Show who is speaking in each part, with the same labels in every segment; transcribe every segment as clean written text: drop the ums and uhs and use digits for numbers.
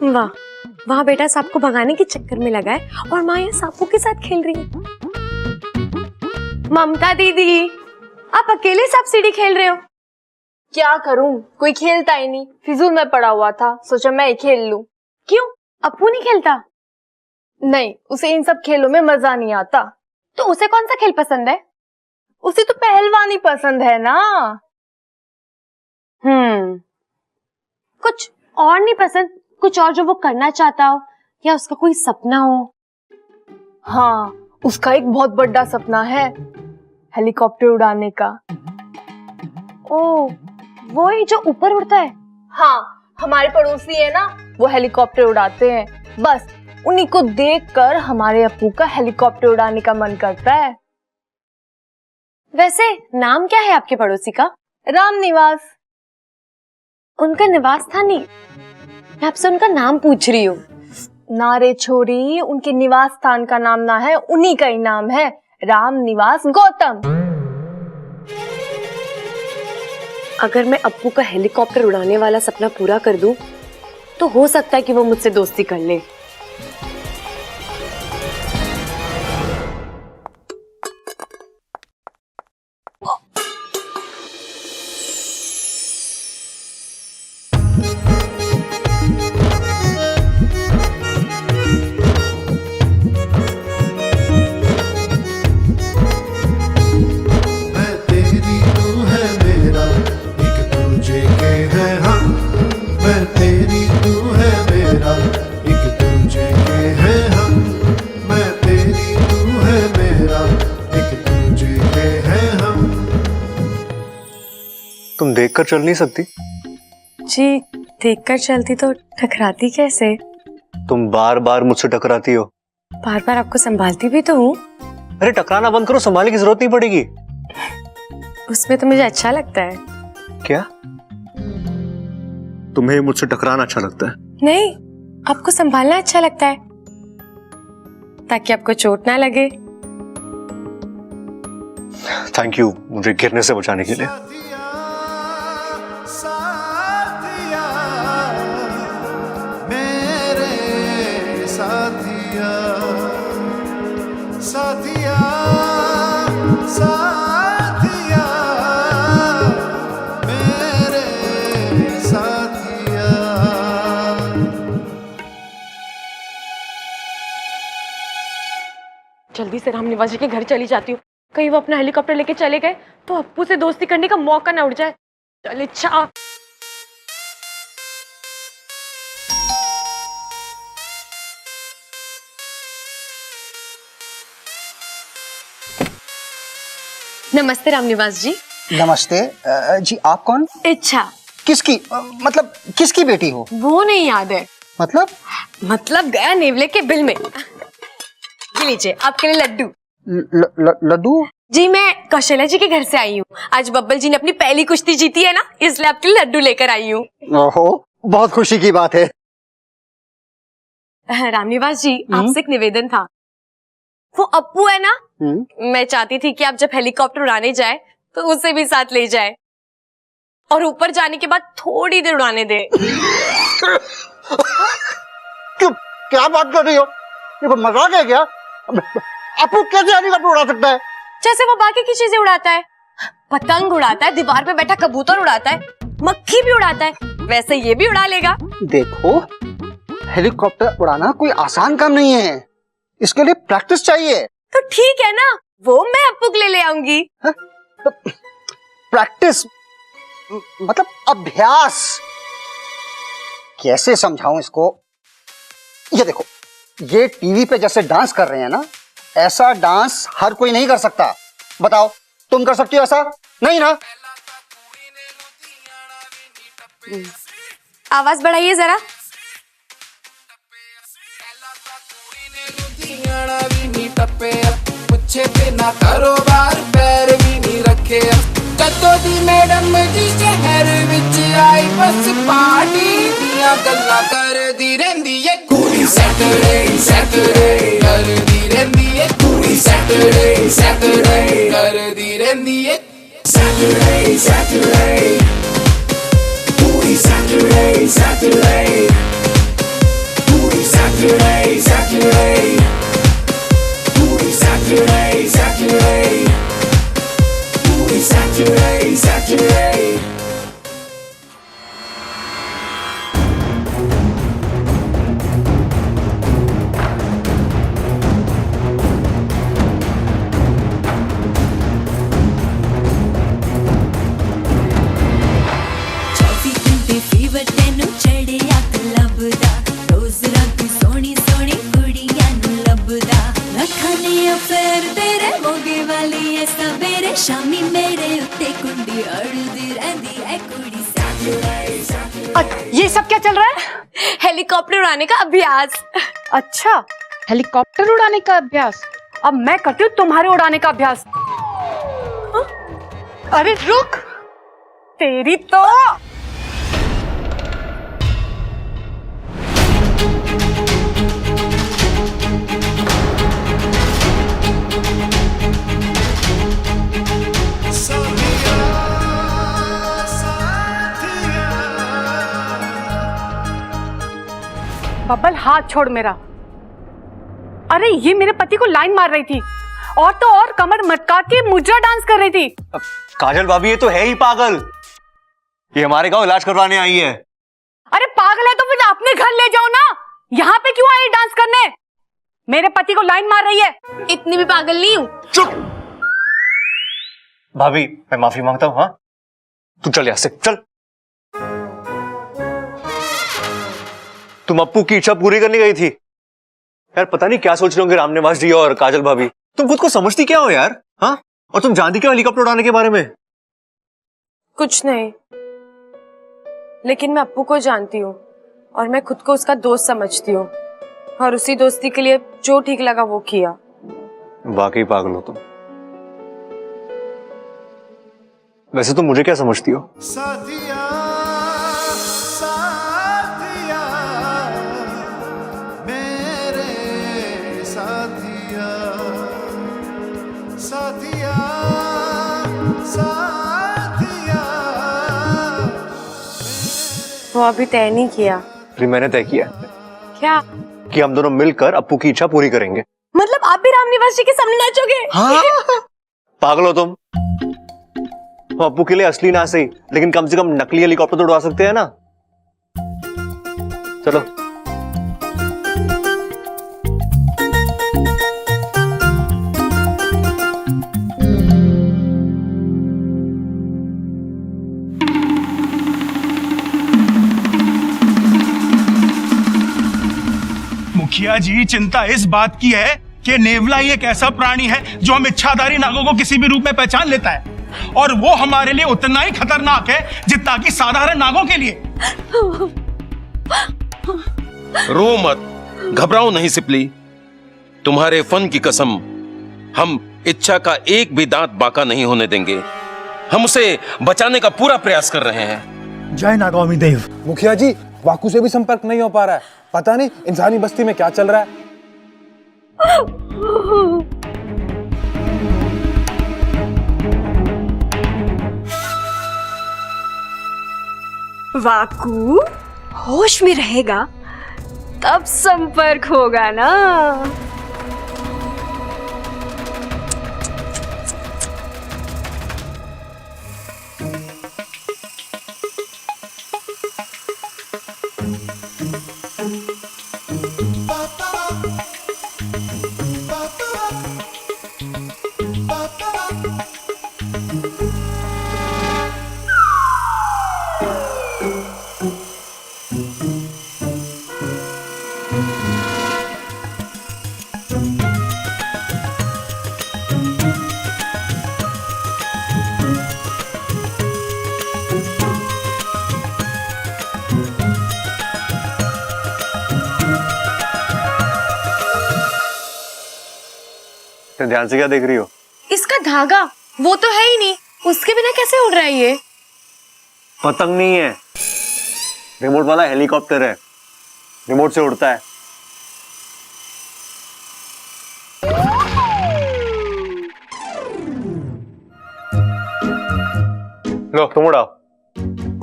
Speaker 1: वाह, वहाँ बेटा सांप को भगाने के चक्कर में लगा है और माँ यहाँ सांपों के साथ खेल रही है। ममता दीदी, आप अकेले सांप सीढ़ी खेल रहे हो?
Speaker 2: क्या करूं, कोई खेलता ही नहीं, फिजूल में पड़ा हुआ था, सोचा मैं ही खेल लूं।
Speaker 1: क्यों, अप्पू नहीं खेलता?
Speaker 2: नहीं, उसे इन सब खेलों में मजा नहीं आता।
Speaker 1: तो उसे कौन सा खेल पसंद है?
Speaker 2: उसे तो पहलवानी पसंद है ना।
Speaker 1: कुछ और नहीं पसंद? कुछ और जो वो करना चाहता हो या उसका कोई सपना हो?
Speaker 2: हाँ, उसका एक बहुत बड़ा सपना है, हेलीकॉप्टर उड़ाने का।
Speaker 1: ओह, वो ही जो ऊपर उड़ता है?
Speaker 2: हाँ, हमारे पड़ोसी है ना, वो हेलीकॉप्टर उड़ाते हैं। बस उन्हीं को देखकर हमारे अप्पू का हेलीकॉप्टर उड़ाने का मन करता है।
Speaker 1: वैसे नाम क्या है आपके पड़ोसी का?
Speaker 2: राम निवास।
Speaker 1: उनका निवास स्थान नहीं, मैं आपसे उनका नाम पूछ रही हूँ।
Speaker 2: ना रे छोरी, उनके निवास स्थान का नाम ना है, उन्हीं का ही नाम है, राम निवास गौतम।
Speaker 1: अगर मैं अप्पू का हेलीकॉप्टर उड़ाने वाला सपना पूरा कर दूं, तो हो सकता है कि वो मुझसे दोस्ती कर ले।
Speaker 3: तुम देखकर चल नहीं सकती?
Speaker 1: जी, देखकर चलती तो टकराती कैसे?
Speaker 3: तुम बार बार मुझसे टकराती हो।
Speaker 1: बार बार आपको संभालती भी तो हूँ।
Speaker 3: अरे टकराना बंद करो, संभालने की जरूरत नहीं पड़ेगी।
Speaker 1: उसमें तो मुझे अच्छा लगता है।
Speaker 3: क्या? तुम्हें मुझसे टकराना अच्छा लगता है?
Speaker 1: नहीं, आपको संभालना अच्छा लगता है, ताकि आपको चोट ना लगे।
Speaker 3: थैंक यू मुझे गिरने से बचाने के लिए।
Speaker 4: साथिया, साथिया, मेरे साथिया।
Speaker 1: जल्दी से राम निवास जी के घर चली जाती हूँ, कहीं वो अपना हेलीकॉप्टर लेके चले गए तो अप्पू से दोस्ती करने का मौका ना उड़ जाए। चल अच्छा। नमस्ते राम निवास जी।
Speaker 5: नमस्ते जी, आप कौन?
Speaker 1: इच्छा।
Speaker 5: किसकी मतलब किसकी बेटी हो?
Speaker 1: वो नहीं याद है।
Speaker 5: मतलब
Speaker 1: गया नेवले के बिल में। ये लीजिए आपके लिए लड्डू।
Speaker 5: लड्डू?
Speaker 1: जी, मैं कौशल्या जी के घर से आई हूँ। आज बब्बल जी ने अपनी पहली कुश्ती जीती है ना, इसलिए आपके लिए लड्डू लेकर आई हूँ।
Speaker 5: ओहो, बहुत खुशी की बात है।
Speaker 1: राम निवास जी, आपसे एक निवेदन था। वो अप्पू है ना, मैं चाहती थी कि आप जब हेलीकॉप्टर उड़ाने जाए तो उसे भी साथ ले जाए और ऊपर जाने के बाद थोड़ी देर उड़ाने दे।
Speaker 5: क्या बात कर रही हो? ये मजाक है क्या? अप्पू कैसे हेलीकॉप्टर उड़ा सकता है?
Speaker 1: जैसे वो बाकी की चीजें उड़ाता है, पतंग उड़ाता है, दीवार पे बैठा कबूतर उड़ाता है, मक्खी भी उड़ाता है, वैसे ये भी उड़ा लेगा।
Speaker 5: देखो, हेलीकॉप्टर उड़ाना कोई आसान काम नहीं है, इसके लिए प्रैक्टिस चाहिए।
Speaker 1: तो ठीक है ना, वो मैं अप्पू के लिए ले आऊंगी।
Speaker 5: प्रैक्टिस मतलब अभ्यास। कैसे समझाऊं इसको? ये देखो, ये टीवी पे जैसे डांस कर रहे हैं ना, ऐसा डांस हर कोई नहीं कर सकता। बताओ, तुम कर सकती हो ऐसा? नहीं ना?
Speaker 1: आवाज बढ़ाइए जरा।
Speaker 4: पूछे बिना कारोबार पैर भी नहीं रखे। कदों दी मैडम जी शहर विच आई, बस पार्टी दियां गल्लां करदी रहिंदी है। कुड़ी सैटरडे सैटरडे करदी रहिंदी है, कुड़ी सैटरडे सैटरडे करदी रहिंदी है। सैटरडे सैटरडे कुड़ी Saturday Saturday Saturday, Saturday. Booty Saturday, Saturday. Booty Saturday, Saturday.
Speaker 6: Fever ਤੈਨੂੰ ਚੜਿਆ ਲੱਭਦਾ ਰੋਜ਼ ਰਾਤ ਸੋਹਣੀ ਸੋਹਣੀ ਕੁੜੀਆਂ ਨੂੰ ਲੱਭਦਾ ਅੱਖਾਂ ਨੇ ਅਫੇਰ ਤੇਰੇ ਮੋਗੇ ਵਾਲੀ ਐ ਸਵੇਰੇ ਸ਼ਾਮੀ ਮੇਰੇ ਉੱਤੇ ਕੁੰਡੀ ਅੜਦੀ ਰਹਿੰਦੀ ਐ ਕੁੜੀ
Speaker 2: ये सब क्या चल रहा है?
Speaker 1: हेलीकॉप्टर उड़ाने का अभ्यास।
Speaker 2: अच्छा, हेलीकॉप्टर उड़ाने का अभ्यास। अब मैं करती हूँ तुम्हारे उड़ाने का अभ्यास। अरे रुक, तेरी तो बब्बल हाथ छोड़ मेरा। अरे ये मेरे पति को लाइन मार रही थी और तो और कमर मटका के मुजरा डांस कर रही थी।
Speaker 3: काजल भाभी ये तो है ही पागल। ये हमारे गांव इलाज करवाने आई है।
Speaker 2: अरे पागल है तो फिर अपने घर ले जाओ ना, यहाँ पे क्यों आई डांस करने? मेरे पति को लाइन मार रही है।
Speaker 1: इतनी भी पागल नहीं हूँ।
Speaker 3: चुप भाभी, मैं माफी मांगता हूँ। हाँ तू चल यहाँ से चल। तुम अप्पू की इच्छा पूरी करने गई थी। यार पता नहीं क्या सोच रहे होंगे रामनिवास जी और काजल भाभी। तुम खुद को समझती क्या हो यार? हाँ, और तुम जानती क्या हेलीकॉप्टर उड़ाने के बारे में?
Speaker 1: कुछ नहीं, लेकिन मैं अप्पू को जानती हूँ और मैं खुद को उसका दोस्त समझती हूँ और उसी दोस्ती के लिए जो ठीक लगा वो किया।
Speaker 3: वाकई पागल हो तुम। वैसे तुम मुझे क्या समझती हो?
Speaker 7: साथिया साथिया मेरे साथिया साथिया साथिया।
Speaker 1: वो अभी तय नहीं किया।
Speaker 3: फिर मैंने तय किया
Speaker 1: क्या?
Speaker 3: कि हम दोनों मिलकर अप्पू की इच्छा पूरी करेंगे।
Speaker 1: मतलब आप भी रामनिवास जी के सामने नाचोगे?
Speaker 3: हाँ? पागल हो तुम। हम अप्पू के लिए असली ना सही, लेकिन कम से कम नकली हेलीकॉप्टर तो उड़ा सकते हैं ना। चलो।
Speaker 7: मुखिया जी, चिंता इस बात की है कि नेवला ही एक ऐसा प्राणी है जो हम इच्छाधारी नागों को किसी भी रूप में पहचान लेता है, और वो हमारे लिए उतना ही खतरनाक है जितना कि साधारण नागों के लिए।
Speaker 8: रो मत, घबराओ नहीं सिपली। तुम्हारे फन की कसम, हम इच्छा का एक भी दांत बाका नहीं होने देंगे। हम उसे बचाने का पूरा प्रयास कर रहे हैं।
Speaker 9: जय नागामी देव।
Speaker 10: मुखिया जी, वाकू से भी संपर्क नहीं हो पा रहा है। पता नहीं इंसानी बस्ती में क्या चल रहा है।
Speaker 2: वाकू होश में रहेगा तब संपर्क होगा ना।
Speaker 3: ध्यान से क्या देख रही हो?
Speaker 1: इसका धागा वो तो है ही नहीं, उसके बिना कैसे उड़ रहा है ये?
Speaker 3: पतंग नहीं है, रिमोट वाला हेलीकॉप्टर है। रिमोट से उड़ता है। लो तुम उड़ाओ,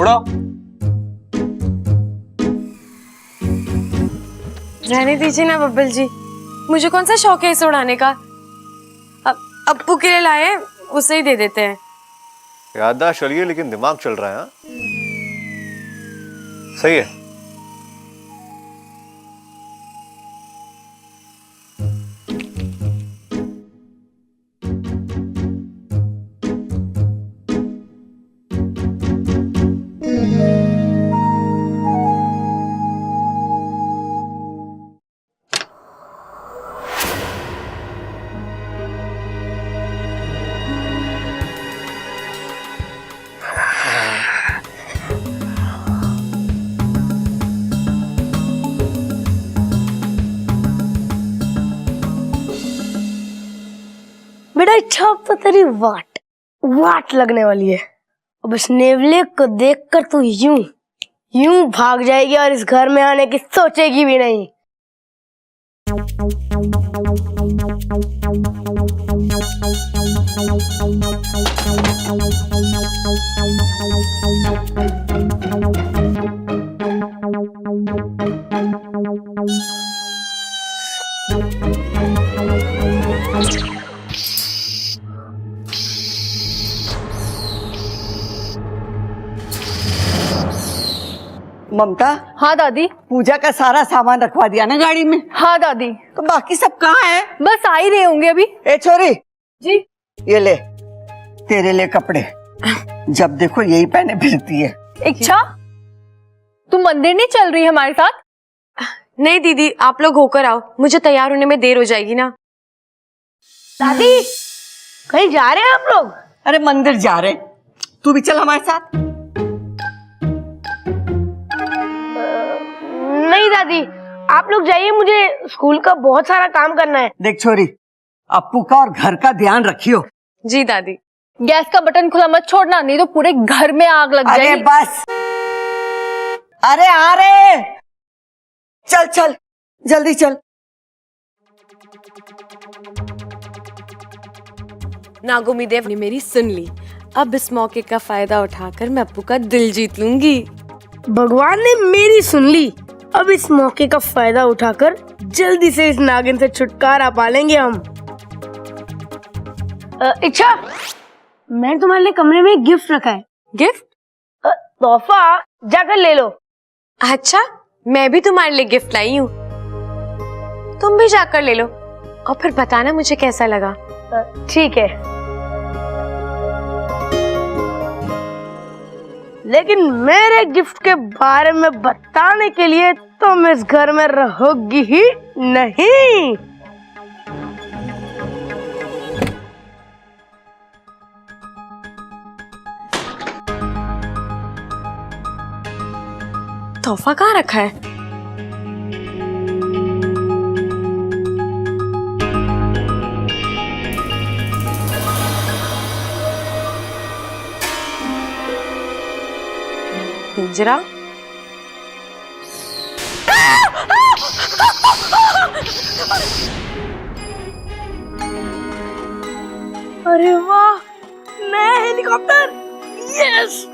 Speaker 3: उड़ाओ।
Speaker 1: रहने दीजिए ना बब्बल जी, मुझे कौन सा शौक है इसे उड़ाने का। अप्पू के लिए लाए हैं, उसे ही दे देते हैं।
Speaker 3: याददाश्त चली है लेकिन दिमाग चल रहा है। हाँ सही है।
Speaker 9: बेटा इच्छा अब तो तेरी वाट लगने वाली है। अब इस नेवले को देखकर तू यूं भाग जाएगी और इस घर में आने की सोचेगी भी नहीं।
Speaker 11: ममता,
Speaker 2: हाँ दादी।
Speaker 11: पूजा का सारा सामान रखवा दिया ना गाड़ी में?
Speaker 2: हाँ दादी।
Speaker 11: तो बाकी सब कहाँ है?
Speaker 2: बस आ ही रहे होंगे अभी।
Speaker 11: ए छोरी
Speaker 2: जी।
Speaker 11: ये ले, तेरे लिए कपड़े, जब देखो यही पहने फिरती है।
Speaker 2: इच्छा, तू मंदिर नहीं चल रही है हमारे साथ?
Speaker 1: नहीं दीदी, आप लोग होकर आओ, मुझे तैयार होने में देर हो जाएगी ना।
Speaker 9: दादी कहीं जा रहे हैं आप लोग?
Speaker 11: अरे मंदिर जा रहे, तू भी चल हमारे साथ।
Speaker 9: नहीं दादी, आप लोग जाइए, मुझे स्कूल का बहुत सारा काम करना है।
Speaker 11: देख छोरी, अप्पू का और घर का ध्यान रखियो।
Speaker 1: जी दादी।
Speaker 2: गैस का बटन खुला मत छोड़ना, नहीं तो पूरे घर में आग लग जाएगी।
Speaker 11: अरे बस, अरे आ रहे, चल चल जल्दी चल।
Speaker 1: नागोमी देव ने मेरी सुन ली, अब इस मौके का फायदा उठाकर मैं अप्पू का दिल जीत लूंगी।
Speaker 9: भगवान ने मेरी सुन ली, अब इस मौके का फायदा उठाकर जल्दी से इस नागिन से छुटकारा पा लेंगे हम। इच्छा, मैंने तुम्हारे लिए कमरे में एक गिफ्ट रखा है।
Speaker 1: गिफ्ट?
Speaker 9: तोहफा, जाकर ले लो।
Speaker 1: अच्छा, मैं भी तुम्हारे लिए गिफ्ट लाई हूँ, तुम भी जाकर ले लो और फिर बताना मुझे कैसा लगा।
Speaker 9: ठीक है, लेकिन मेरे गिफ्ट के बारे में बताने के लिए तुम इस घर में रहोगी ही नहीं।
Speaker 1: तोहफा कहाँ रखा है? पिंजरा?
Speaker 9: अरे वाह, नया हेलीकॉप्टर, यस।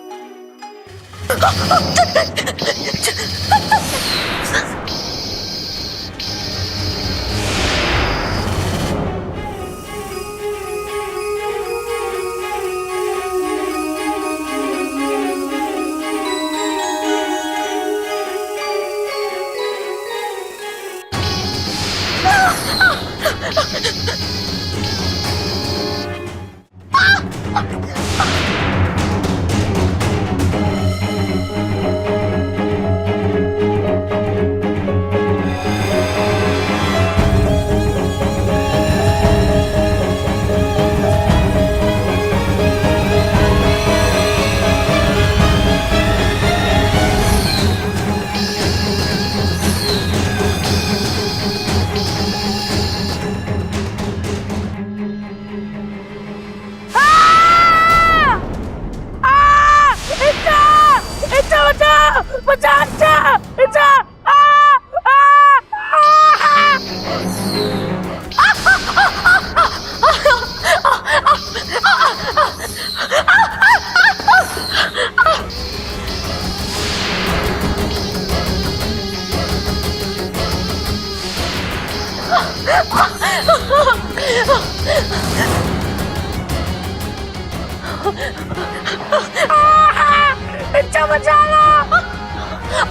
Speaker 9: अच्छा बचा लो।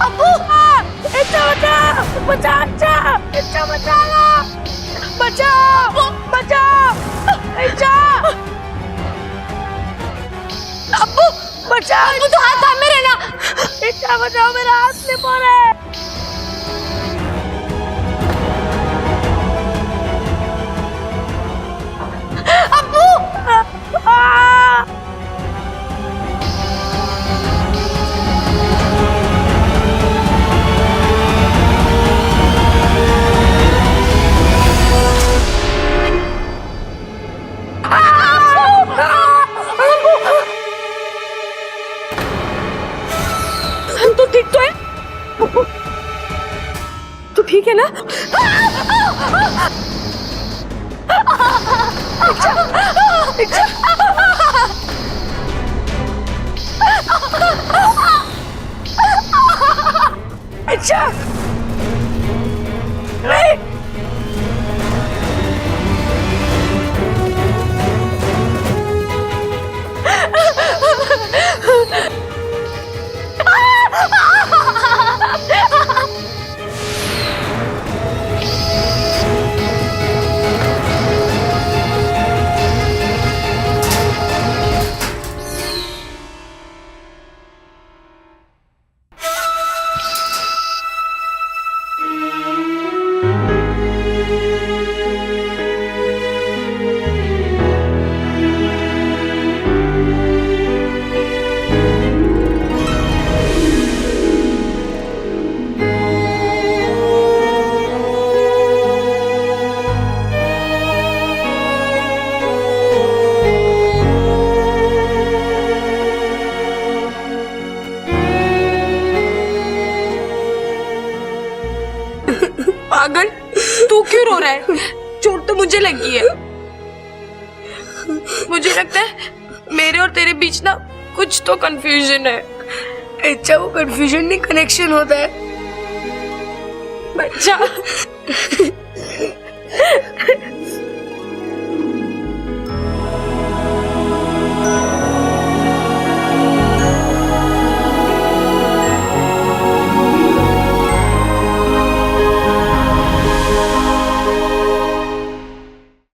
Speaker 9: अब्बू अच्छा बचा अच्छा बचा लो। बचाओ बचाओ अच्छा अब्बू बचाओ। अब्बू तो हाथ थामे रहना। अच्छा बचाओ मेरा हाथ स्लिप हो रहा है। अब्बू
Speaker 1: तू ठीक तो है? तू ठीक है ना?
Speaker 9: अच्छा नहीं
Speaker 1: पागल, तू क्यों रो रहा है? चोट तो मुझे लगी है। मुझे लगता है मेरे और तेरे बीच ना कुछ तो कंफ्यूजन है।
Speaker 9: अच्छा वो कंफ्यूजन नहीं कनेक्शन होता है।
Speaker 1: अच्छा